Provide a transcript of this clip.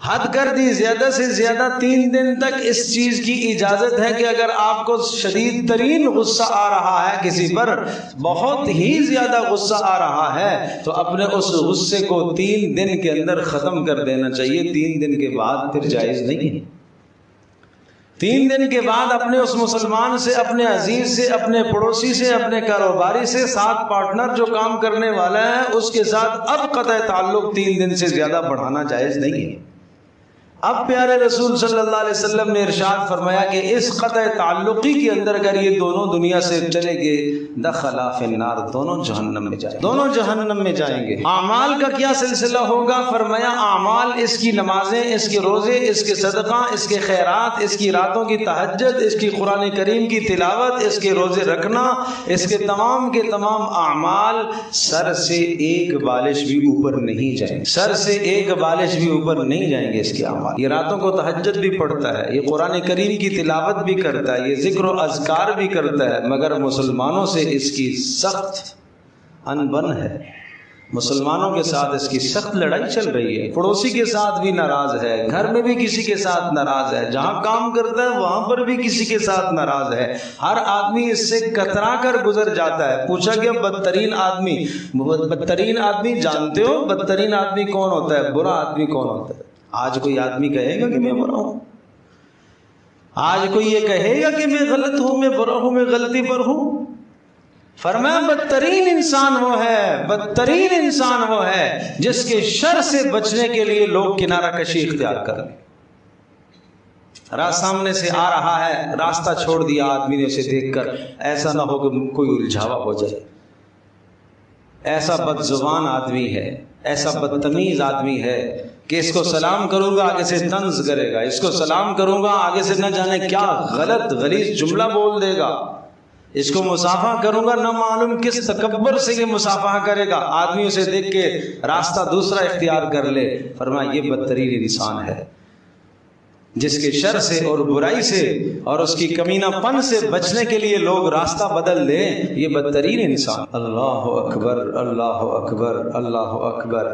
حد کر دی، زیادہ سے زیادہ 3 دن تک اس چیز کی اجازت ہے کہ اگر آپ کو شدید ترین غصہ آ رہا ہے کسی پر، بہت ہی زیادہ غصہ آ رہا ہے، تو اپنے اس غصے کو 3 دن کے اندر ختم کر دینا چاہیے۔ 3 دن کے بعد پھر جائز نہیں ہے۔ 3 دن کے بعد اپنے اس مسلمان سے، اپنے عزیز سے، اپنے پڑوسی سے، اپنے کاروباری سے، ساتھ پارٹنر جو کام کرنے والا ہے اس کے ساتھ اب قطع تعلق 3 دن سے زیادہ بڑھانا جائز نہیں ہے۔ اب پیارے رسول صلی اللہ علیہ وسلم نے ارشاد فرمایا کہ اس قطع تعلقی کے اندر اگر یہ دونوں دنیا سے چلے گئے، دخلا فی النار، دونوں جہنم میں جائیں گے، دونوں جہنم میں جائیں گے۔ اعمال کا کیا سلسلہ ہوگا؟ فرمایا اعمال اس کی نمازیں، اس کے روزے، اس کے صدقہ، اس کے خیرات، اس کی راتوں کی تہجد، اس کی قرآن کریم کی تلاوت، اس کے روزے رکھنا، اس کے تمام اعمال سر سے ایک بالش بھی اوپر نہیں جائیں گے، سر سے ایک بالش بھی اوپر نہیں جائیں گے اس کے اعمال۔ یہ راتوں کو تہجد بھی پڑھتا ہے، یہ قرآن کریم کی تلاوت بھی کرتا ہے، یہ ذکر و اذکار بھی کرتا ہے، مگر مسلمانوں سے اس کی سخت انبن ہے، مسلمانوں کے ساتھ اس کی سخت لڑائی چل رہی ہے، پڑوسی کے ساتھ بھی ناراض ہے، گھر میں بھی کسی کے ساتھ ناراض ہے، جہاں کام کرتا ہے وہاں پر بھی کسی کے ساتھ ناراض ہے، ہر آدمی اس سے کترا کر گزر جاتا ہے۔ پوچھا گیا بدترین آدمی جانتے ہو بدترین آدمی کون ہوتا ہے؟ برا آدمی کون ہوتا ہے؟ آج کوئی آدمی کہے گا کہ میں برا ہوں؟ آج کوئی یہ کہے گا کہ میں غلط ہوں، میں برا ہوں، میں غلطی پر ہوں؟ فرمایا بدترین انسان وہ ہے جس کے شر سے بچنے کے لیے لوگ کنارہ کشی اختیار کریں۔ سامنے سے آ رہا ہے، راستہ چھوڑ دیا آدمی نے اسے دیکھ کر، ایسا نہ ہو کہ کوئی الجھاوا ہو جائے۔ ایسا بد زبان آدمی ہے، ایسا بدتمیز آدمی ہے کہ اس کو سلام کروں گا آگے سے طنز کرے گا، اس کو سلام کروں گا آگے سے نہ جانے کیا غلط غلیظ جملہ بول دے گا، اس کو مصافحہ کروں گا نہ معلوم کس تکبر سے یہ مصافحہ کرے گا، آدمی اسے دیکھ کے راستہ دوسرا اختیار کر لے۔ فرمایا یہ بدترین انسان ہے جس کے شر سے اور برائی سے اور اس کی کمینہ پن سے بچنے کے لیے لوگ راستہ بدل دیں، یہ بدترین انسان۔ اللہ اکبر، اللہ اکبر، اللہ اکبر۔